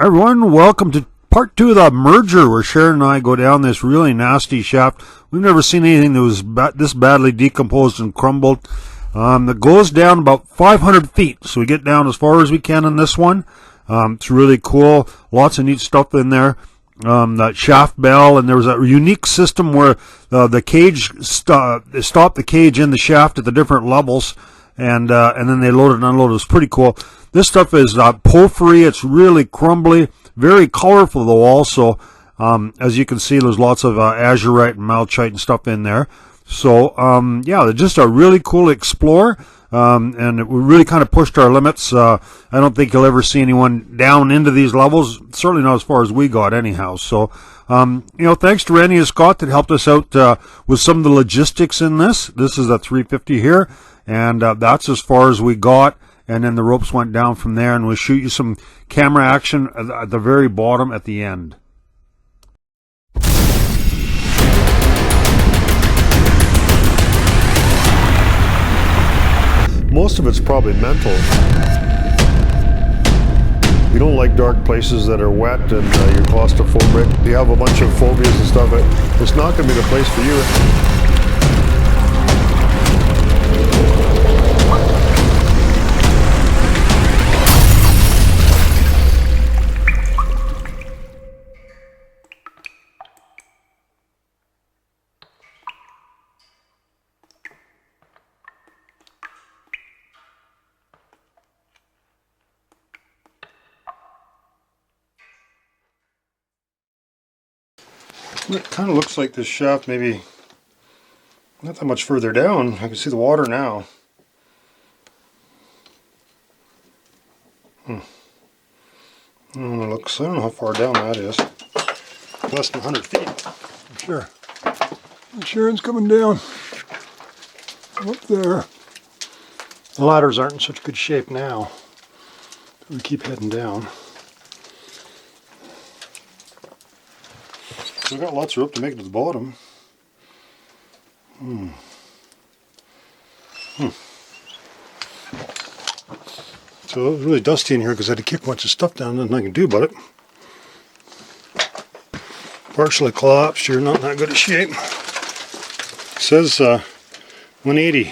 Everyone, welcome to part 2 of the merger where Sharon and I go down this really nasty shaft. We've never seen anything that was this badly decomposed and crumbled. It goes down about 500 feet, so we get down as far as we can in this one. It's really cool. Lots of neat stuff in there. That shaft bell, and there was a unique system where the cage stopped the cage in the shaft at the different levels, and then they loaded and unloaded. It was pretty cool. This stuff is porphyry. It's really crumbly, very colorful though also. As you can see, there's lots of azurite and malachite and stuff in there. So yeah, they're just a really cool explore, and we really kind of pushed our limits. I don't think you'll ever see anyone down into these levels, certainly not as far as we got anyhow. So thanks to Randy and Scott that helped us out with some of the logistics in this. This is a 350 here, and that's as far as we got. And then the ropes went down from there, and we'll shoot you some camera action at the very bottom at the end. Most of it's probably mental. You don't like dark places that are wet and you're claustrophobic. You have a bunch of phobias and stuff. It's not going to be the place for you. It kind of looks like this shaft maybe not that much further down. I can see the water now. I don't know how far down that is. Less than 100 feet, I'm sure. And Sharon's coming down up there. The ladders aren't in such good shape now. We keep heading down. We've got lots of rope to make it to the bottom. So it was really dusty in here because I had to kick a bunch of stuff down. Nothing I can do about it. Partially collapsed here, not in that good a shape. It says 180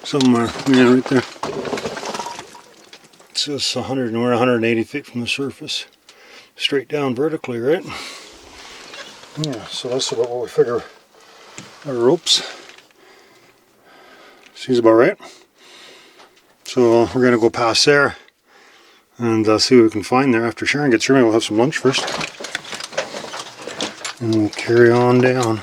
somewhere. Yeah, right there. It says 100, and we're 180 feet from the surface. Straight down vertically, right? Yeah, so that's about what we figure our ropes. Seems about right. So we're going to go past there and see what we can find there. After Sharon gets here, maybe we'll have some lunch first. And we'll carry on down.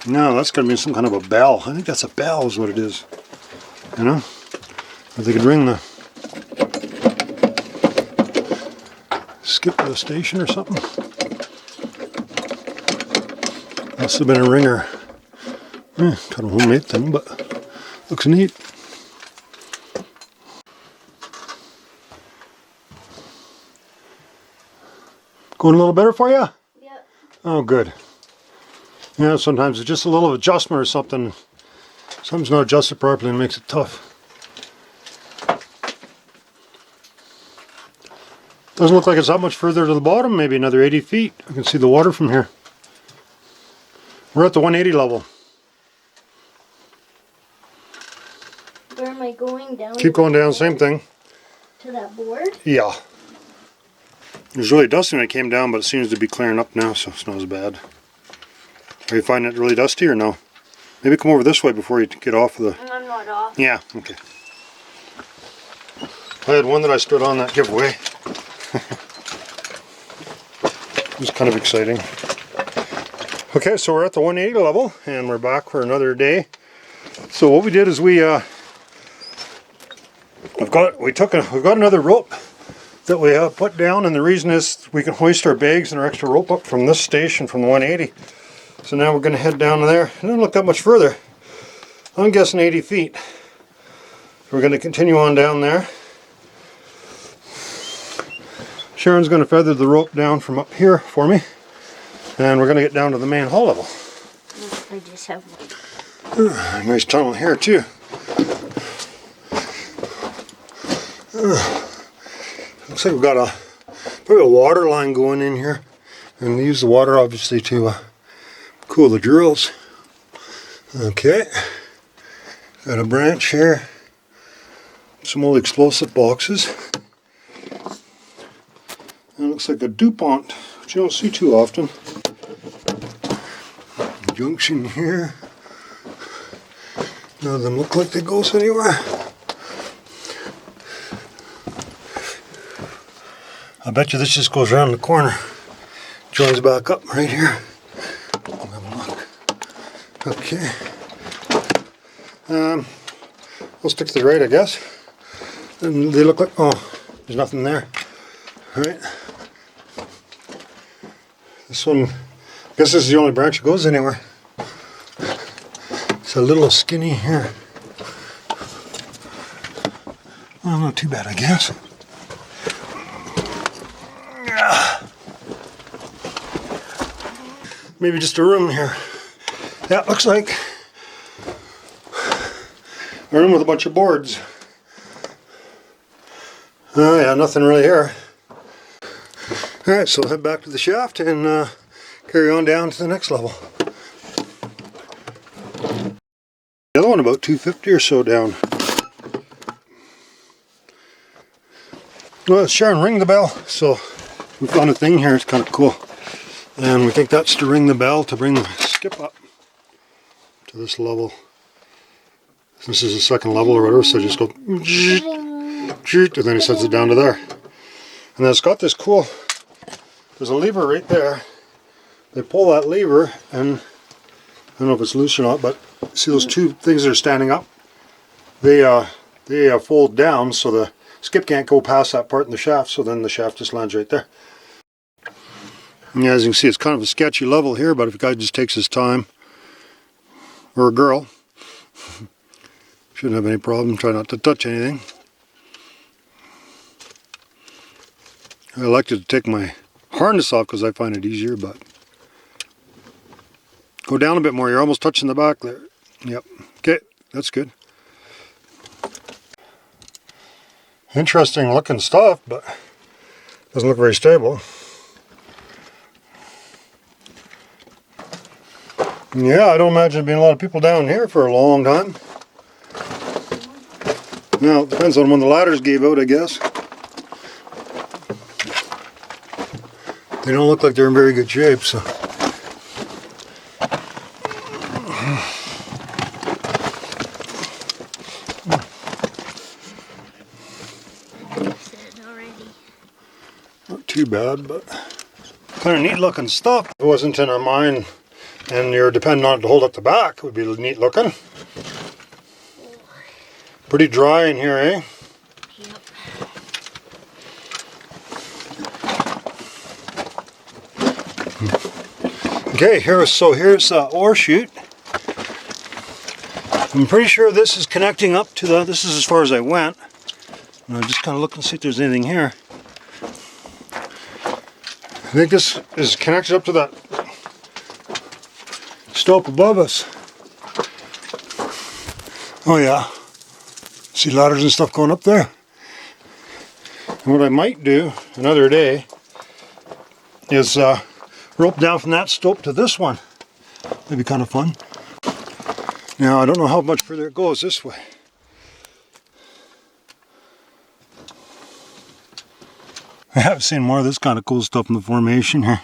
No, that's going to be some kind of a bell. I think that's a bell is what it is. You know? If they could ring the... skip to the station or something. Must have been a ringer. Kind of homemade thing, but looks neat. Going a little better for you? Yep. Oh, good. Yeah, sometimes it's just a little adjustment or something. Something's not adjusted properly and makes it tough. Doesn't look like it's that much further to the bottom, maybe another 80 feet. I can see the water from here. We're at the 180 level. Where am I going down? Keep going down, same thing. To that board? Yeah. It was really dusty when it came down, but it seems to be clearing up now, so it's not as bad. Are you finding it really dusty or no? Maybe come over this way before you get off of the... I'm not off. Yeah, okay. I had one that I stood on that giveaway. It was kind of exciting. Okay, so we're at the 180 level and we're back for another day. So what we did is we've got another rope that we have put down, and the reason is we can hoist our bags and our extra rope up from this station from the 180. So now we're going to head down to there. It doesn't look that much further. I'm guessing 80 feet. We're going to continue on down there. Sharon's going to feather the rope down from up here for me, and we're going to get down to the main hull level. I just have one. Nice tunnel here too. Looks like we've got probably a water line going in here, and they use the water obviously to cool the drills. Okay, got a branch here, some old explosive boxes. And it looks like a DuPont, which you don't see too often. Junction here. None of them look like they go anywhere. I bet you this just goes around the corner. Joins back up right here. We'll have a look. Okay. We'll stick to the right, I guess. And they look like, oh, there's nothing there. All right. This one, I guess this is the only branch that goes anywhere. It's a little skinny here. Well, not too bad, I guess. Maybe just a room here. Yeah, it looks like a room with a bunch of boards. Oh yeah, nothing really here. Alright, so I'll head back to the shaft and carry on down to the next level. The other one about 250 or so down. Well, Sharon, ring the bell. So we found a thing here, it's kind of cool. And we think that's to ring the bell to bring the skip up to this level. This is the second level or whatever, so just go and then he sets it down to there. And then it's got this cool, there's a lever right there. They pull that lever and I don't know if it's loose or not, but see those two things that are standing up? They fold down so the skip can't go past that part in the shaft, so then the shaft just lands right there. And as you can see, it's kind of a sketchy level here, but if a guy just takes his time, or a girl, shouldn't have any problem. Try not to touch anything. I like to take my harness off because I find it easier, but go down a bit more. You're almost touching the back there. Yep. Okay, that's good. Interesting looking stuff, but doesn't look very stable. Yeah, I don't imagine there being a lot of people down here for a long time. Now, it depends on when the ladders gave out, I guess. They don't look like they're in very good shape, so. Not too bad, but kind of neat looking stuff. If it wasn't in a mine and you're depending on it to hold up the back, it would be neat looking. Pretty dry in here, eh? Yep. Okay, here's ore chute. I'm pretty sure this is connecting up to the, this is as far as I went. And I'm just kind of looking to see if there's anything here. I think this is connected up to that stope above us. Oh yeah. See ladders and stuff going up there. And what I might do another day is rope down from that stope to this one. That'd be kind of fun. Now I don't know how much further it goes this way. I have seen more of this kind of cool stuff in the formation here.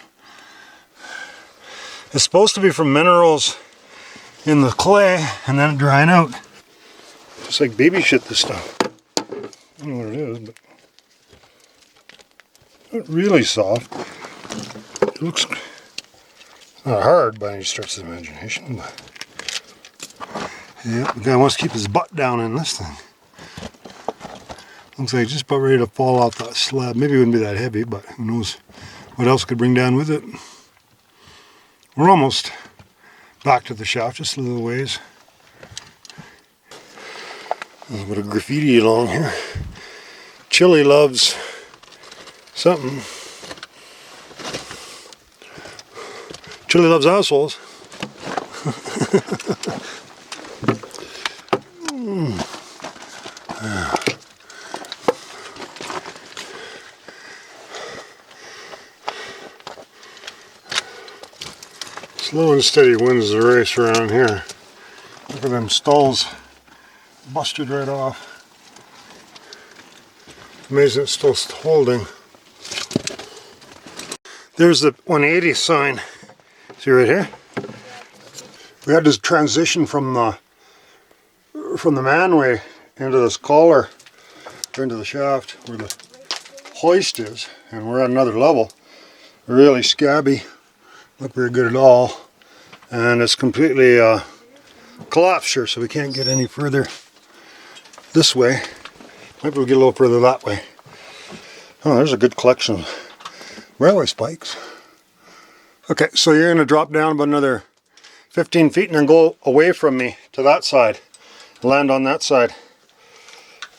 It's supposed to be from minerals in the clay and then drying out. Just like baby shit, this stuff. I don't know what it is, but not really soft. It looks not hard by any stretch of the imagination, but yeah, the guy wants to keep his butt down in this thing. Looks like it's just about ready to fall off that slab. Maybe it wouldn't be that heavy, but who knows what else could bring down with it. We're almost back to the shaft, just a little ways. A little bit of graffiti along here. Chili loves something. Chili loves assholes. Slow and steady wins the race around here. Look at them stalls busted right off. Amazing it's still holding. There's the 180 sign. See right here? We had this transition from the manway into this collar, into the shaft where the hoist is, and we're at another level. Really scabby, not very good at all, and it's completely collapsed here, so we can't get any further this way. Maybe we'll get a little further that way. Oh, there's a good collection of railway spikes. Okay, so you're going to drop down about another 15 feet and then go away from me to that side. Land on that side.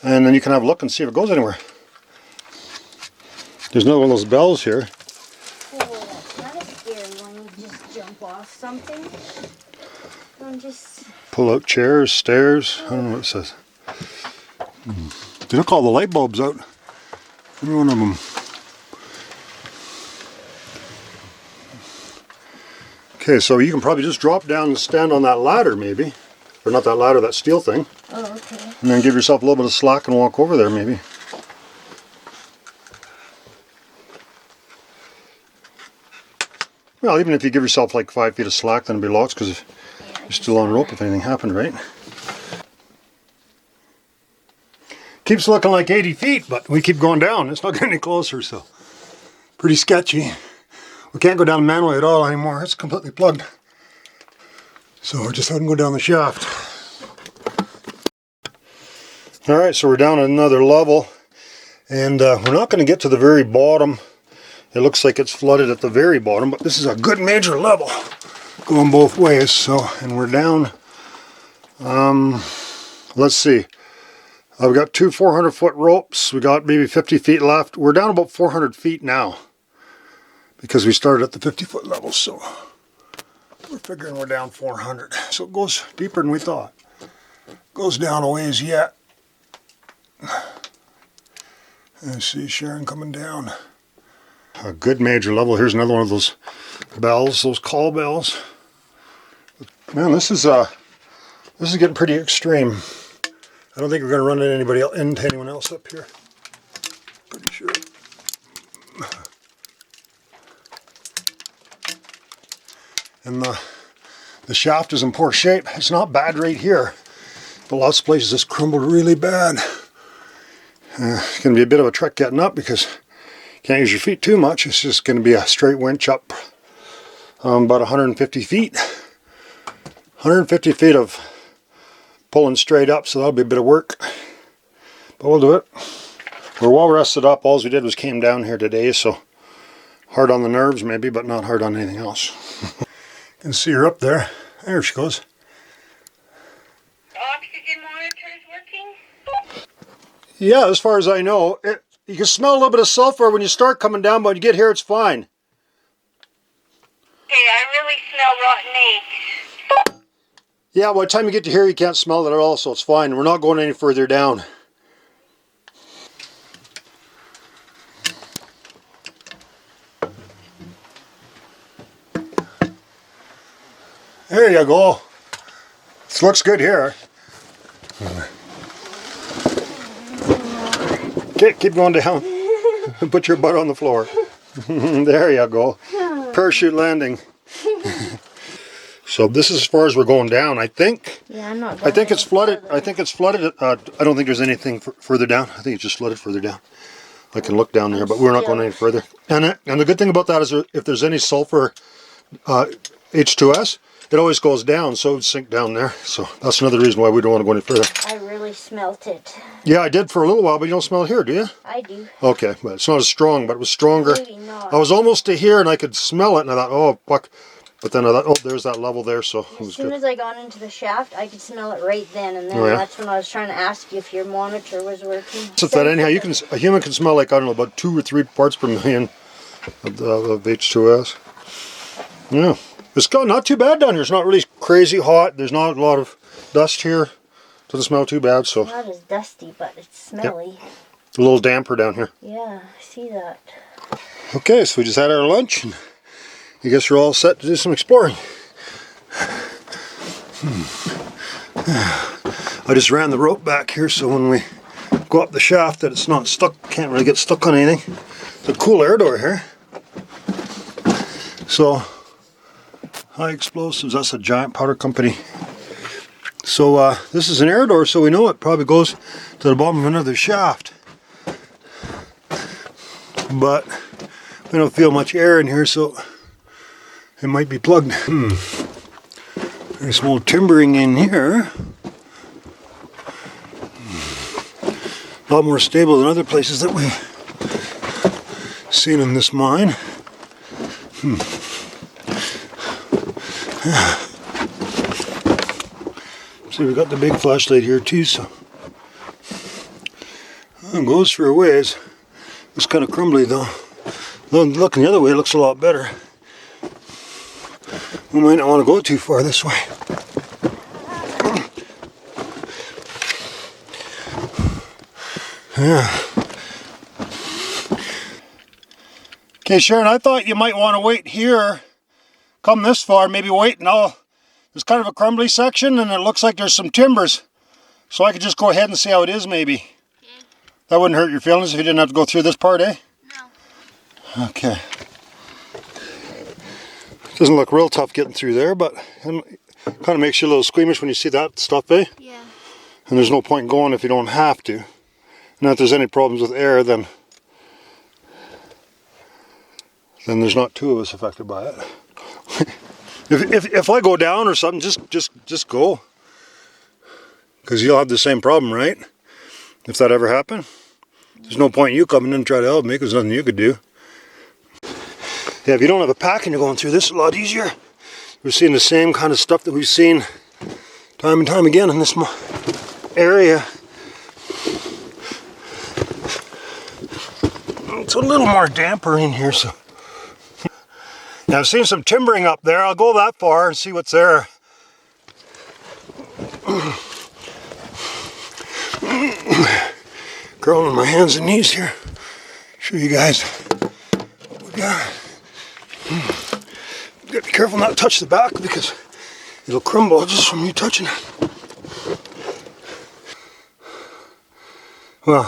And then you can have a look and see if it goes anywhere. There's another one of those bells here. Oh, that's not a scary one. You just jump off something. Don't just... Pull out chairs, stairs. I don't know what it says. They took all the light bulbs out. Every one of them. Okay, so you can probably just drop down and stand on that ladder maybe. Or not that ladder, that steel thing. Oh, okay. And then give yourself a little bit of slack and walk over there maybe. Well, even if you give yourself like 5 feet of slack, then it'll be lots because you're still on rope if anything happened, right? Keeps looking like 80 feet, but we keep going down. It's not getting any closer, so pretty sketchy. We can't go down the manway at all anymore. It's completely plugged. So we're just having to go down the shaft. Alright, so we're down at another level. And we're not going to get to the very bottom. It looks like it's flooded at the very bottom, but this is a good major level. Going both ways, so, and we're down, let's see. I've got two 400-foot ropes. We got maybe 50 feet left. We're down about 400 feet now because we started at the 50-foot level, so we're figuring we're down 400. So it goes deeper than we thought. Goes down a ways yet. I see Sharon coming down. A good major level. Here's another one of those bells, those call bells. Man, this is getting pretty extreme. I don't think we're going to run into anyone else up here. Pretty sure. And the shaft is in poor shape. It's not bad right here, but lots of places it's crumbled really bad. It's going to be a bit of a trek getting up because you can't use your feet too much. It's just going to be a straight winch up about 150 feet. 150 feet of pulling straight up, so that'll be a bit of work, but we'll do it. We're well rested up. All we did was came down here today, so hard on the nerves maybe, but not hard on anything else. You can see her up there. There she goes. Oxygen monitors working? Yeah, as far as I know. You can smell a little bit of sulfur when you start coming down, but when you get here it's fine. Hey, I really smell rotten eggs. Yeah, by the time you get to here you can't smell it at all, so it's fine. We're not going any further down. There you go. This looks good here. Okay, keep going down. Put your butt on the floor. There you go. Parachute landing. So this is as far as we're going down, I think. Yeah, I'm not. I think it's flooded. I think it's flooded. I don't think there's anything further down. I think it's just flooded further down. I can look down there, but we're not going any further. And the good thing about that is if there's any sulfur H2S, it always goes down, so it would sink down there. So that's another reason why we don't want to go any further. I really smelt it. Yeah, I did for a little while, but you don't smell it here, do you? I do. Okay, but it's not as strong, but it was stronger. Maybe not. I was almost to here and I could smell it, and I thought, oh, fuck. But then I thought, oh, there's that level there, so it was As soon good. as I got into the shaft, I could smell it right then, and then Oh, yeah? that's when I was trying to ask you if your monitor was working. So that anyhow, a human can smell like, I don't know, about 2 or 3 parts per million of H2S. Yeah. It's not too bad down here. It's not really crazy hot. There's not a lot of dust here. Doesn't smell too bad, so. Not as dusty, but it's smelly. A little damper down here. Yeah, I see that. Okay, so we just had our lunch, and I guess we're all set to do some exploring. I just ran the rope back here so when we go up the shaft that it's not stuck, can't really get stuck on anything. It's a cool air door here. So, high explosives, that's a giant powder company. So this is an air door, so we know it probably goes to the bottom of another shaft. But we don't feel much air in here, so it might be plugged. There's some old timbering in here. A lot more stable than other places that we've seen in this mine. So we've got the big flashlight here too, so it goes for a ways. It's kind of crumbly though. Looking the other way, it looks a lot better. We might not want to go too far this way. Yeah. Okay, Sharon, I thought you might want to wait here. Come this far, maybe wait and there's kind of a crumbly section and it looks like there's some timbers. So I could just go ahead and see how it is maybe. Okay. That wouldn't hurt your feelings if you didn't have to go through this part, eh? No. Okay. Doesn't look real tough getting through there, but it kind of makes you a little squeamish when you see that stuff, eh? Yeah. And there's no point going if you don't have to. And if there's any problems with air, then there's not two of us affected by it. if I go down or something, just go. Because you'll have the same problem, right? If that ever happened. There's no point in you coming in and try to help me because there's nothing you could do. Yeah, if you don't have a pack and you're going through this, it's a lot easier. We're seeing the same kind of stuff that we've seen time and time again in this area. It's a little more damper in here, so. Now I've seen some timbering up there. I'll go that far and see what's there. Crawling on my hands and knees here. Show you guys what we got. You gotta be careful not to touch the back because it'll crumble just from you touching it. Well,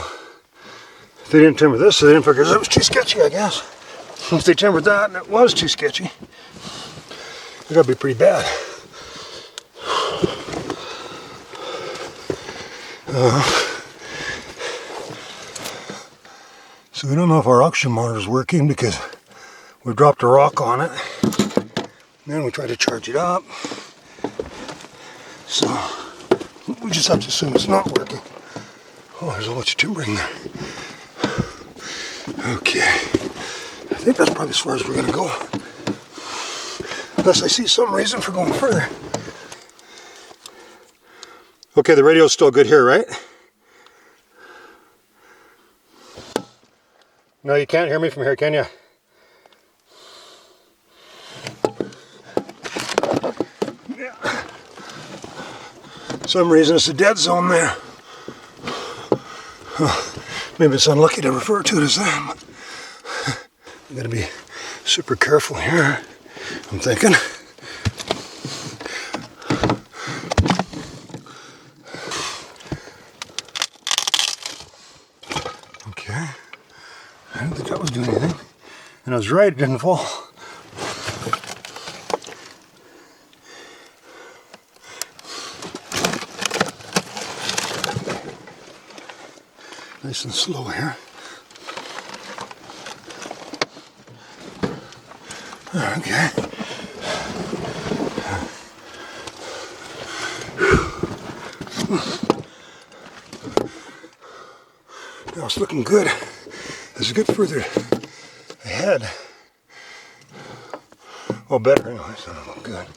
if they didn't timber this, they didn't figure it was too sketchy, I guess. If they timbered that and it was too sketchy, it gotta be pretty bad. So we don't know if our oxygen monitor is working because we dropped a rock on it. Then we try to charge it up. So we just have to assume it's not working. Oh, there's a bunch of timbering there. Okay. I think that's probably as far as we're going to go. Unless I see some reason for going further. Okay, the radio's still good here, right? No, you can't hear me from here, can you? Yeah. Some reason it's a dead zone there. Maybe it's unlucky to refer to it as that. I'm gonna be super careful here, I'm thinking. Okay. I didn't think that was doing anything. And I was right, it didn't fall. Nice and slow here. Okay. Now it's looking good. As we get further ahead. Well, better anyway, so it'll look good.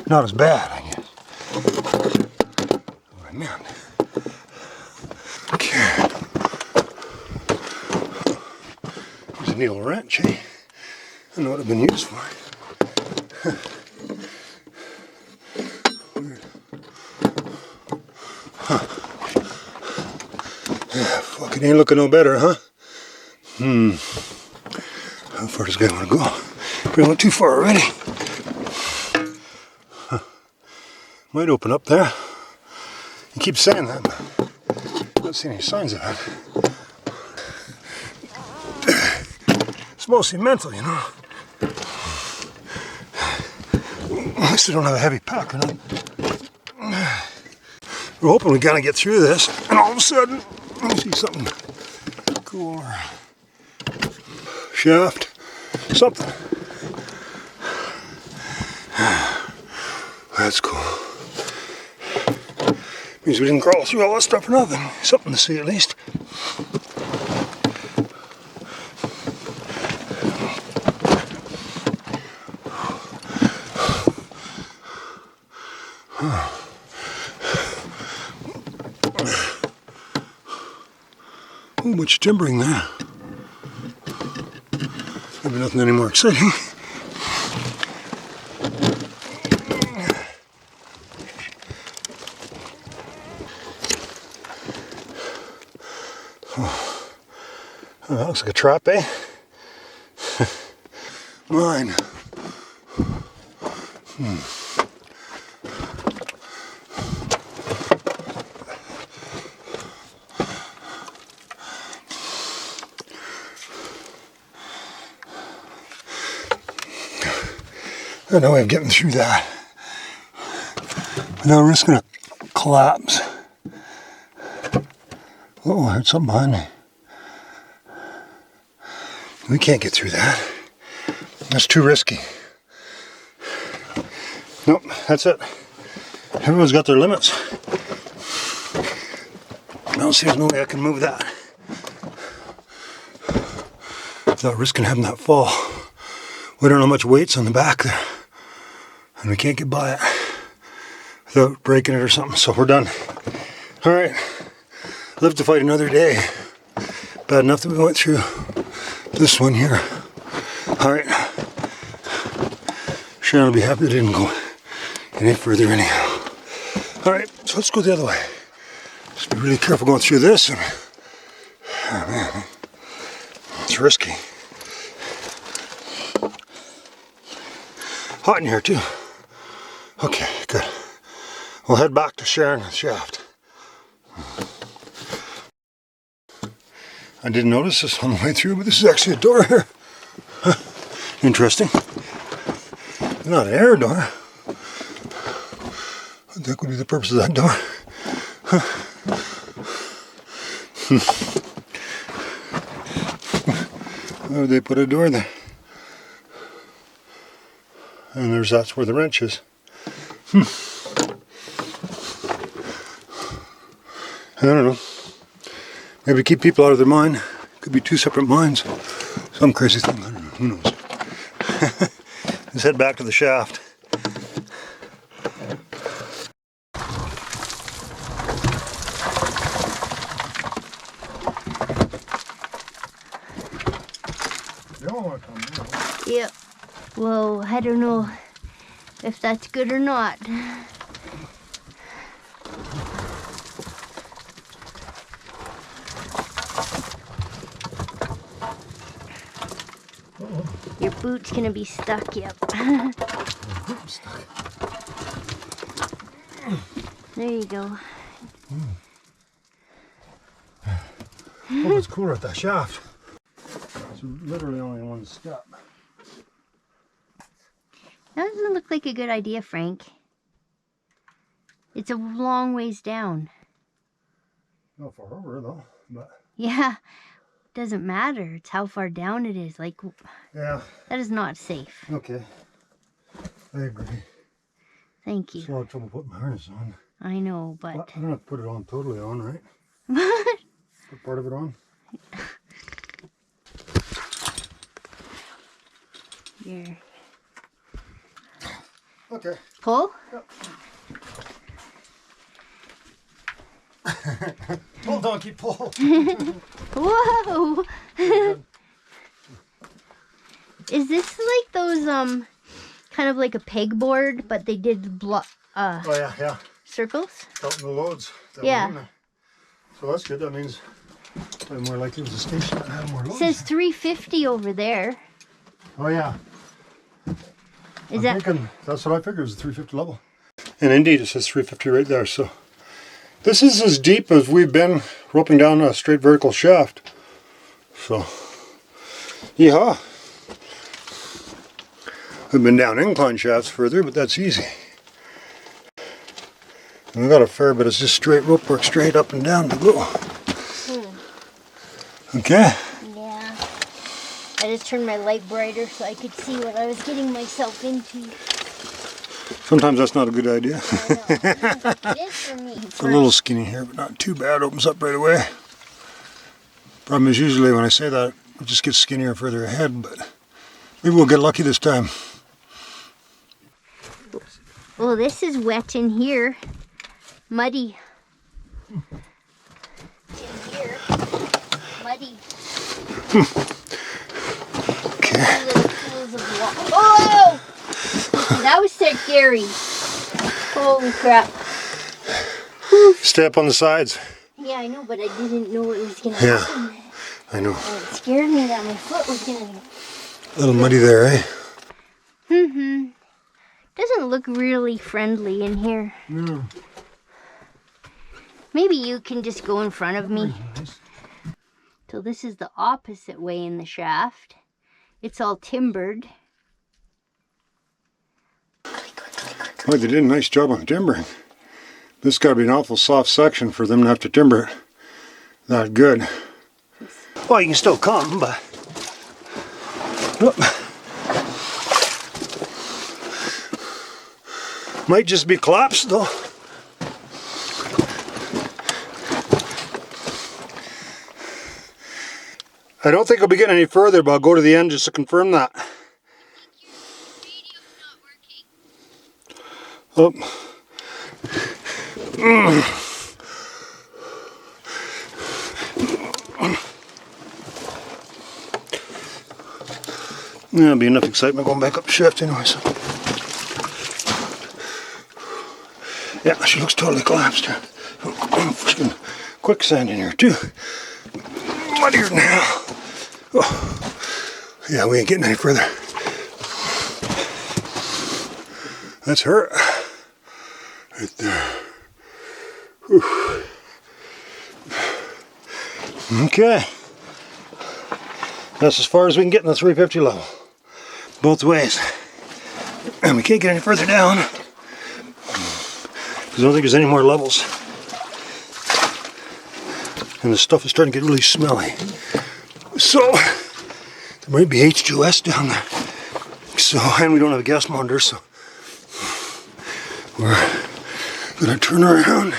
Not as bad, I guess. What I meant. Okay. There's a needle wrench, eh? I know what it's been used for. Yeah, fuck, it ain't looking no better, huh? How far does this guy want to go? Probably went too far already. Huh. Might open up there. You keep saying that, but I don't see any signs of it. It's mostly mental, you know. At least I don't have a heavy pack or nothing. We're hoping we gotta get through this, and all of a sudden, I see something cool. Shaft, something. That's cool. Means we didn't crawl through all that stuff or nothing. Something to see at least. Oh, much timbering there. Maybe nothing any more exciting. Oh, that looks like a trap, eh? Mine. I know way of getting through that without risking a collapse. Oh, I heard something behind me. We can't get through that. That's too risky. Nope, that's it. Everyone's got their limits. I don't see there's no way I can move that without risking having that fall. We don't know how much weight's on the back there, and we can't get by it without breaking it or something, so we're done. Alright, live to fight another day. Bad enough that we went through this one here. Alright, Sharon will be happy it didn't go any further anyhow. Alright, so let's go the other way. Just be really careful going through this. And, oh man, it's risky. Hot in here too. Okay, good. We'll head back to Sharon and the shaft. I didn't notice this on the way through, but this is actually a door here. Huh. Interesting. Not an air door. What the heck would be the purpose of that door? Huh. Why would they put a door there? And that's where the wrench is. I don't know. Maybe keep people out of their mine. Could be two separate mines. Some crazy thing. I don't know. Who knows? Let's head back to the shaft. You don't want to come here. Yep. Well, I don't know if that's good or not. Your boot's gonna be stuck, yep. There you go. Oh, it's cooler at that shaft. It's literally only one step. That doesn't look like a good idea, Frank. It's a long ways down. Not far over though, but Yeah, doesn't matter. It's how far down it is. Like, yeah. that is not safe. Okay. I agree. Thank you. It's a lot of trouble putting my harness on. I know, But but... I don't have to put it on totally on, right? What? Put part of it on. Here. Okay. Pull? Yep. Pull, donkey, pull. Whoa! Is this like those, kind of like a pegboard, but they did Oh yeah. circles? Counting the loads. That Yeah. were in there. So that's good. That means probably more likely it was a station that had more It loads. says 350 over there. Oh yeah. Is that? Thinking, that's what I figured was a 350 level. And indeed it says 350 right there, so. This is as deep as we've been roping down a straight vertical shaft. So, yeehaw. We've been down incline shafts further, but that's easy. And we've got a fair bit of just straight rope work straight up and down to go. Okay. Yeah. I just turned my light brighter so I could see what I was getting myself into. Sometimes that's not a good idea. I know. It is for me. It's a little skinny here, but not too bad. Opens up right away. Problem is usually when I say that, it just gets skinnier further ahead, but maybe we'll get lucky this time. Well, this is wet in here. Muddy. In here. Muddy. Okay. Little pools of water. Oh! That was so scary. Holy crap. Stay up on the sides. Yeah, I know, but I didn't know it was going to Yeah. happen. I know. And it scared me that my foot was going to... A little muddy there, eh? Mm-hmm. Doesn't look really friendly in here. No. Maybe you can just go in front of me. So this is the opposite way in the shaft. It's all timbered. Boy, they did a nice job on timbering. This has got to be an awful soft section for them to have to timber it that good. Well, you can still come, but... Whoop. Might just be collapsed, though. I don't think I'll be getting any further, but I'll go to the end just to confirm that. Oh. There'll be enough excitement going back up the shaft anyway, so. Yeah, she looks totally collapsed here. Freaking quicksand in here too. Muddier than hell. Oh. Yeah, we ain't getting any further. That's hurt. Right there. Whew. Okay. That's as far as we can get in the 350 level. Both ways. And we can't get any further down. Because I don't think there's any more levels. And the stuff is starting to get really smelly. So, there might be H2S down there. So, and we don't have a gas monitor, so we're gonna turn around,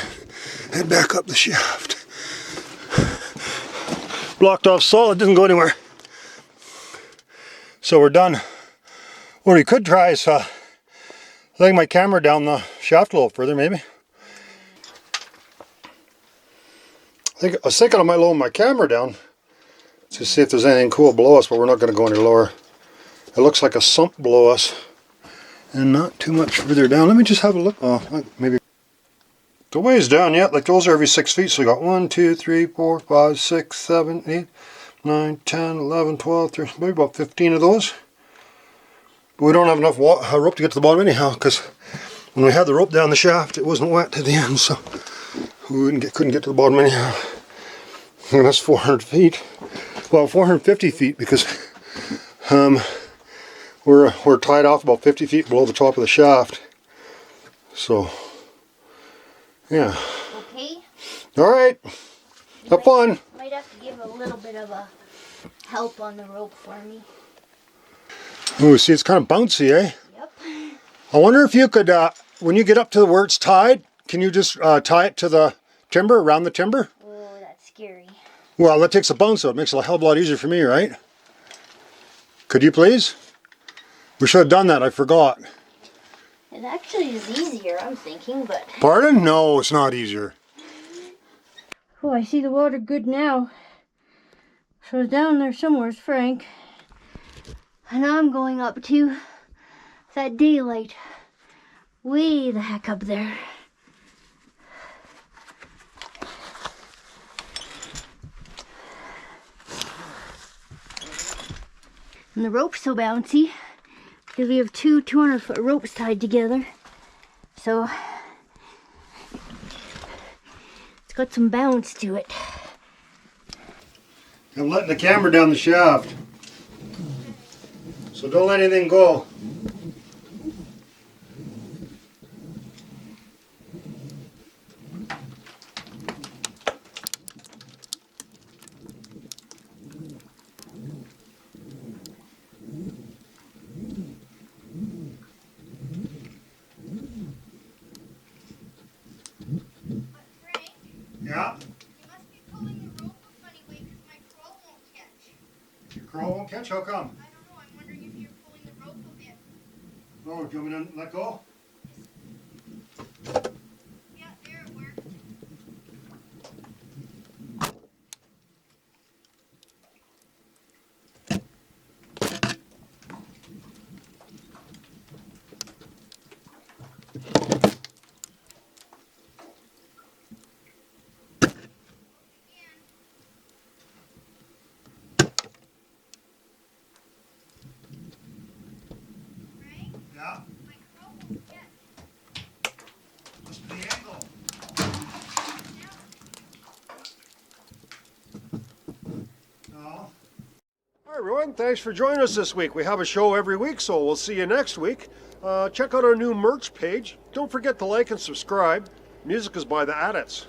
head back up the shaft. Blocked off solid, didn't go anywhere. So we're done. What we could try is laying my camera down the shaft a little further, maybe. I was thinking I might lower my camera down to see if there's anything cool below us, but we're not going to go any lower. It looks like a sump below us, and not too much further down. Let me just have a look. Oh, maybe. The ways down yet, like those are every 6 feet, so we got 1, 2, 3, 4, 5, 6, 7, 8, 9, 10, 11, 12, 13, maybe about 15 of those. But we don't have enough rope to get to the bottom anyhow, because when we had the rope down the shaft, it wasn't wet to the end, so we couldn't get to the bottom anyhow. And that's 400 feet. Well, 450 feet, because we're tied off about 50 feet below the top of the shaft. So, yeah. Okay. All right. Have fun. Might have to give a little bit of a help on the rope for me. Ooh, see, it's kind of bouncy, eh? Yep. I wonder if you could, when you get up to where it's tied, can you just tie it to the timber, around the timber? Oh, that's scary. Well, that takes a bounce out. It makes it a hell of a lot easier for me, right? Could you please? We should have done that. I forgot. It actually is easier, I'm thinking, but... Pardon? No, it's not easier. Oh, I see the water good now. So down there somewhere's Frank. And I'm going up to that daylight. Way the heck up there. And the rope's so bouncy because we have two 200-foot ropes tied together. So it's got some bounce to it. I'm letting the camera down the shaft, so don't let anything go. Yeah? You must be pulling the rope a funny way because my crawl won't catch. Your crawl won't catch? How come? I don't know. I'm wondering if you're pulling the rope a bit. Oh, do you want me to let go? Yeah, there it worked. Yeah? My crawl won't catch. Must be the angle. No. Hi everyone, thanks for joining us this week. We have a show every week, so we'll see you next week. Check out our new merch page. Don't forget to like and subscribe. Music is by the Adits.